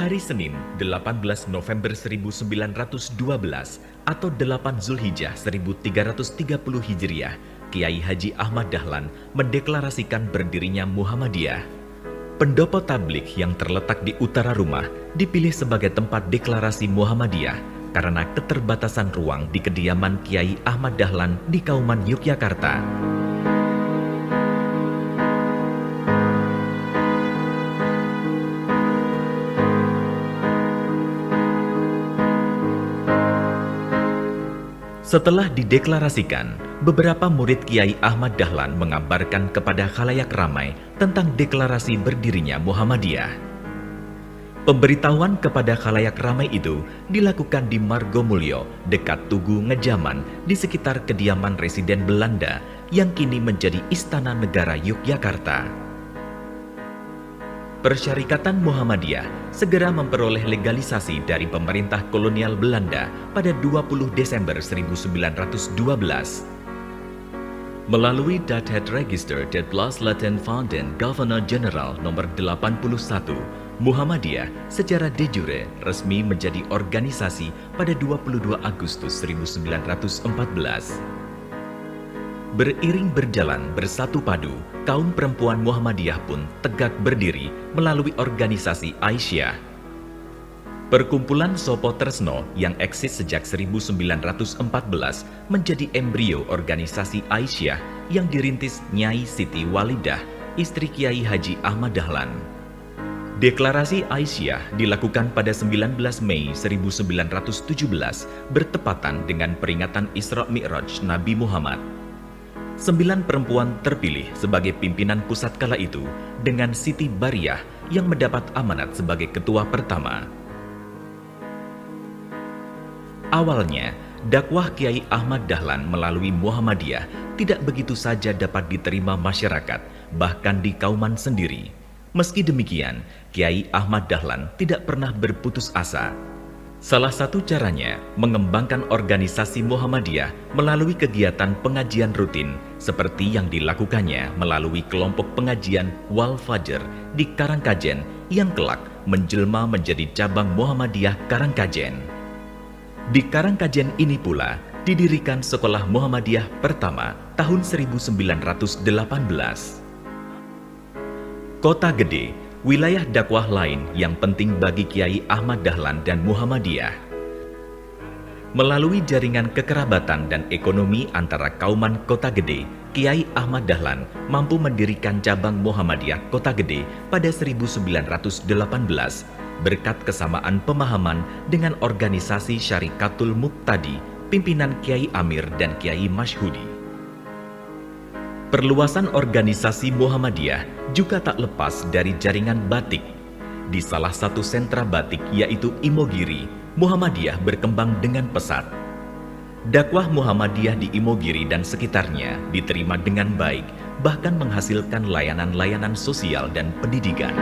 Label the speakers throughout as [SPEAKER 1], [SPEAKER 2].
[SPEAKER 1] Hari Senin, 18 November 1912 atau 8 Zulhijjah 1330 Hijriah, Kiai Haji Ahmad Dahlan mendeklarasikan berdirinya Muhammadiyah. Pendopo tabligh yang terletak di utara rumah dipilih sebagai tempat deklarasi Muhammadiyah karena keterbatasan ruang di kediaman Kiai Ahmad Dahlan di Kauman, Yogyakarta. Setelah dideklarasikan, beberapa murid Kiai Ahmad Dahlan mengabarkan kepada khalayak ramai tentang deklarasi berdirinya Muhammadiyah. Pemberitahuan kepada khalayak ramai itu dilakukan di Margomulyo, dekat Tugu Ngejaman, di sekitar kediaman residen Belanda yang kini menjadi Istana Negara Yogyakarta. Persyarikatan Muhammadiyah segera memperoleh legalisasi dari pemerintah kolonial Belanda pada 20 Desember 1912. Melalui Dated Register des Blaslaten van den Governor General nomor 81, Muhammadiyah secara de jure resmi menjadi organisasi pada 22 Agustus 1914. Beriring berjalan bersatu padu, kaum perempuan Muhammadiyah pun tegak berdiri melalui organisasi Aisyah. Perkumpulan Sopo Tresno yang eksis sejak 1914 menjadi embrio organisasi Aisyah yang dirintis Nyai Siti Walidah, istri Kiai Haji Ahmad Dahlan. Deklarasi Aisyah dilakukan pada 19 Mei 1917 bertepatan dengan peringatan Isra Mi'raj Nabi Muhammad. 9 perempuan terpilih sebagai pimpinan pusat kala itu dengan Siti Bariyah yang mendapat amanat sebagai ketua pertama. Awalnya, dakwah Kiai Ahmad Dahlan melalui Muhammadiyah tidak begitu saja dapat diterima masyarakat, bahkan di Kauman sendiri. Meski demikian, Kiai Ahmad Dahlan tidak pernah berputus asa. Salah satu caranya mengembangkan organisasi Muhammadiyah melalui kegiatan pengajian rutin seperti yang dilakukannya melalui kelompok pengajian Wal Fajr di Karangkajen yang kelak menjelma menjadi cabang Muhammadiyah Karangkajen. Di Karangkajen ini pula didirikan sekolah Muhammadiyah pertama tahun 1918. Kota Gede, wilayah dakwah lain yang penting bagi Kiai Ahmad Dahlan dan Muhammadiyah. Melalui jaringan kekerabatan dan ekonomi antara Kauman Kota Gede, Kiai Ahmad Dahlan mampu mendirikan cabang Muhammadiyah Kota Gede pada 1918 berkat kesamaan pemahaman dengan organisasi Syarikatul Muqtadi, pimpinan Kiai Amir dan Kiai Masyhudi. Perluasan organisasi Muhammadiyah juga tak lepas dari jaringan batik. Di salah satu sentra batik yaitu Imogiri, Muhammadiyah berkembang dengan pesat. Dakwah Muhammadiyah di Imogiri dan sekitarnya diterima dengan baik, bahkan menghasilkan layanan-layanan sosial dan pendidikan.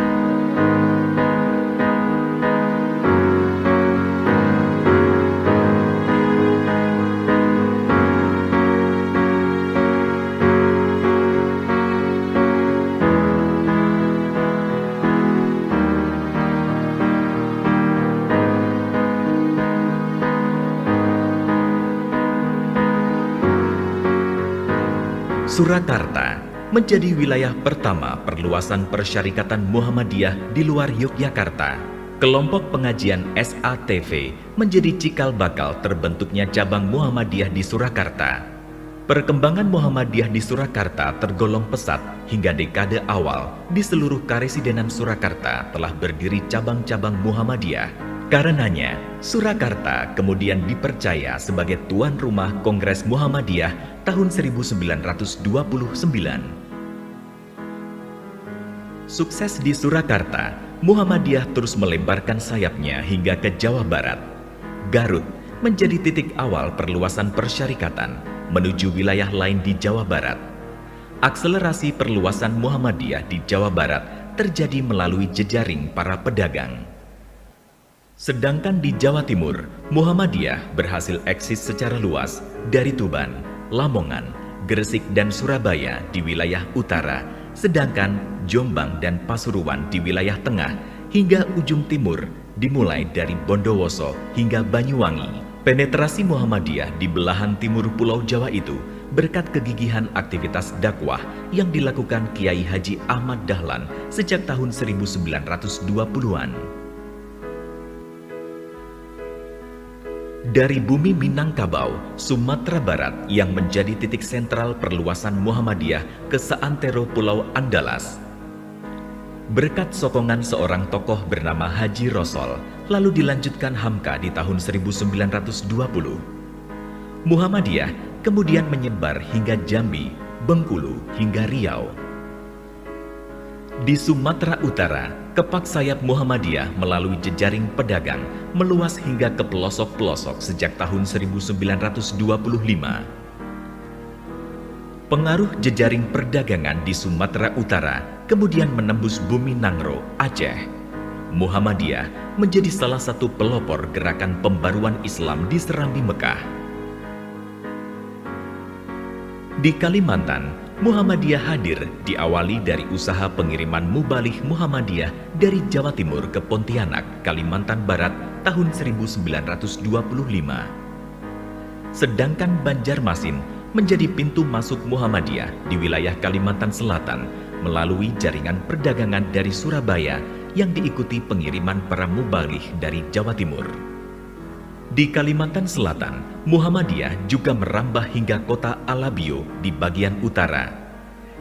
[SPEAKER 1] Surakarta menjadi wilayah pertama perluasan persyarikatan Muhammadiyah di luar Yogyakarta. Kelompok pengajian SATV menjadi cikal bakal terbentuknya cabang Muhammadiyah di Surakarta. Perkembangan Muhammadiyah di Surakarta tergolong pesat hingga dekade awal di seluruh karesidenan Surakarta telah berdiri cabang-cabang Muhammadiyah. Karenanya, Surakarta kemudian dipercaya sebagai tuan rumah Kongres Muhammadiyah tahun 1929. Sukses di Surakarta, Muhammadiyah terus melebarkan sayapnya hingga ke Jawa Barat. Garut menjadi titik awal perluasan persyarikatan menuju wilayah lain di Jawa Barat. Akselerasi perluasan Muhammadiyah di Jawa Barat terjadi melalui jejaring para pedagang. Sedangkan di Jawa Timur, Muhammadiyah berhasil eksis secara luas dari Tuban, Lamongan, Gresik dan Surabaya di wilayah utara, sedangkan Jombang dan Pasuruan di wilayah tengah, hingga ujung timur dimulai dari Bondowoso hingga Banyuwangi. Penetrasi Muhammadiyah di belahan timur Pulau Jawa itu berkat kegigihan aktivitas dakwah yang dilakukan Kiai Haji Ahmad Dahlan sejak tahun 1920-an. Dari bumi Minangkabau, Sumatera Barat yang menjadi titik sentral perluasan Muhammadiyah ke seantero Pulau Andalas. Berkat sokongan seorang tokoh bernama Haji Rosol, lalu dilanjutkan Hamka di tahun 1920. Muhammadiyah kemudian menyebar hingga Jambi, Bengkulu, hingga Riau. Di Sumatera Utara, kepak sayap Muhammadiyah melalui jejaring pedagang meluas hingga ke pelosok-pelosok sejak tahun 1925. Pengaruh jejaring perdagangan di Sumatera Utara kemudian menembus bumi Nangro, Aceh. Muhammadiyah menjadi salah satu pelopor gerakan pembaruan Islam di Serambi Mekah. Di Kalimantan, Muhammadiyah hadir diawali dari usaha pengiriman mubalih Muhammadiyah dari Jawa Timur ke Pontianak, Kalimantan Barat tahun 1925. Sedangkan Banjarmasin menjadi pintu masuk Muhammadiyah di wilayah Kalimantan Selatan melalui jaringan perdagangan dari Surabaya yang diikuti pengiriman para mubalih dari Jawa Timur. Di Kalimantan Selatan, Muhammadiyah juga merambah hingga kota Alabio di bagian utara.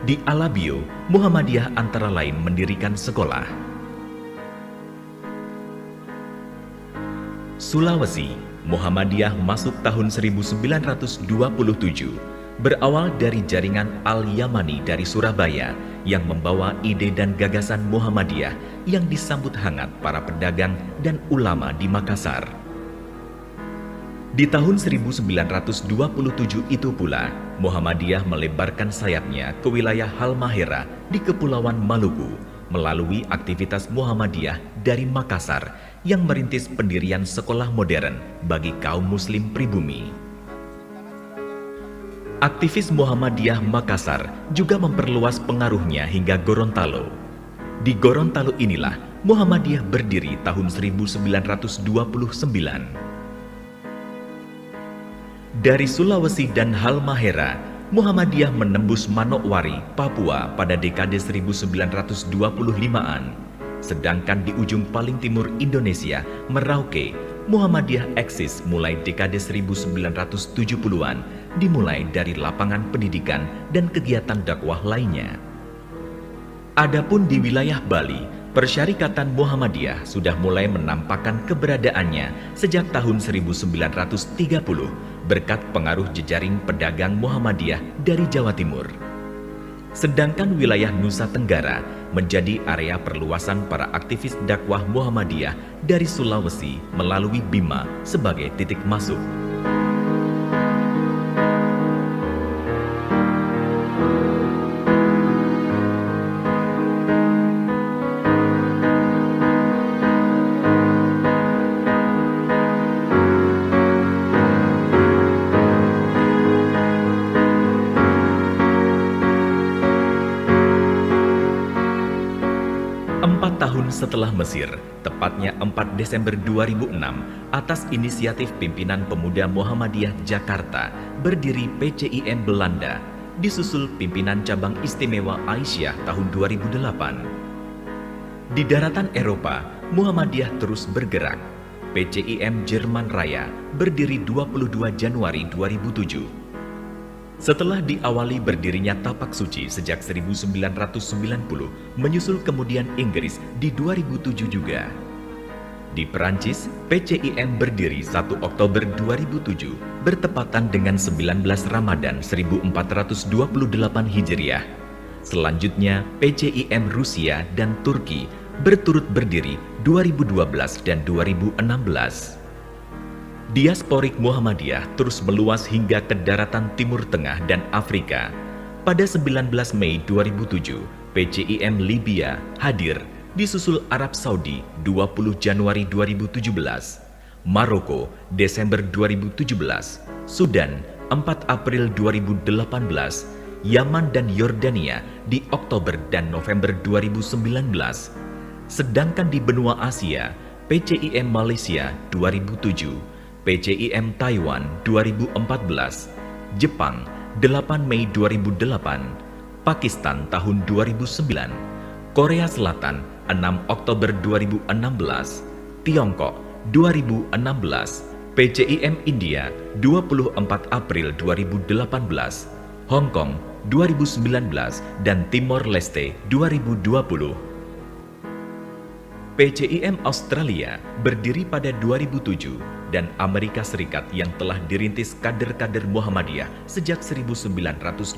[SPEAKER 1] Di Alabio, Muhammadiyah antara lain mendirikan sekolah. Sulawesi, Muhammadiyah masuk tahun 1927, berawal dari jaringan Al-Yamani dari Surabaya yang membawa ide dan gagasan Muhammadiyah yang disambut hangat para pedagang dan ulama di Makassar. Di tahun 1927 itu pula, Muhammadiyah melebarkan sayapnya ke wilayah Halmahera di Kepulauan Maluku melalui aktivitas Muhammadiyah dari Makassar yang merintis pendirian sekolah modern bagi kaum muslim pribumi. Aktivis Muhammadiyah Makassar juga memperluas pengaruhnya hingga Gorontalo. Di Gorontalo inilah Muhammadiyah berdiri tahun 1929. Dari Sulawesi dan Halmahera, Muhammadiyah menembus Manokwari, Papua pada dekade 1925-an. Sedangkan di ujung paling timur Indonesia, Merauke, Muhammadiyah eksis mulai dekade 1970-an, dimulai dari lapangan pendidikan dan kegiatan dakwah lainnya. Adapun di wilayah Bali, Persyarikatan Muhammadiyah sudah mulai menampakkan keberadaannya sejak tahun 1930 berkat pengaruh jejaring pedagang Muhammadiyah dari Jawa Timur. Sedangkan wilayah Nusa Tenggara menjadi area perluasan para aktivis dakwah Muhammadiyah dari Sulawesi melalui Bima sebagai titik masuk. Tahun setelah Mesir, tepatnya 4 Desember 2006, atas inisiatif pimpinan pemuda Muhammadiyah Jakarta, berdiri PCIM Belanda, disusul pimpinan cabang istimewa Aisyah tahun 2008. Di daratan Eropa, Muhammadiyah terus bergerak. PCIM Jerman Raya berdiri 22 Januari 2007. Setelah diawali berdirinya Tapak Suci sejak 1990, menyusul kemudian Inggris di 2007 juga. Di Perancis, PCIM berdiri 1 Oktober 2007, bertepatan dengan 19 Ramadan 1428 Hijriah. Selanjutnya, PCIM Rusia dan Turki berturut berdiri 2012 dan 2016. Diasporik Muhammadiyah terus meluas hingga ke daratan Timur Tengah dan Afrika. Pada 19 Mei 2007, PCIM Libya hadir, disusul Arab Saudi 20 Januari 2017, Maroko Desember 2017, Sudan 4 April 2018, Yaman dan Yordania di Oktober dan November 2019. Sedangkan di benua Asia, PCIM Malaysia 2007, PCIM Taiwan 2014, Jepang 8 Mei 2008, Pakistan tahun 2009, Korea Selatan 6 Oktober 2016, Tiongkok 2016, PCIM India 24 April 2018, Hong Kong 2019, dan Timor Leste 2020. PCIM Australia berdiri pada 2007 dan Amerika Serikat yang telah dirintis kader-kader Muhammadiyah sejak 1980.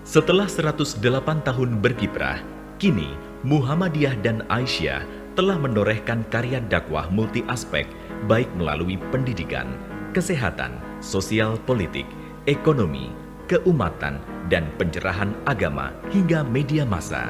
[SPEAKER 1] Setelah 108 tahun berkiprah, kini Muhammadiyah dan Aisyah telah menorehkan karya dakwah multi aspek baik melalui pendidikan, kesehatan, sosial politik, ekonomi, keumatan, dan pencerahan agama hingga media massa.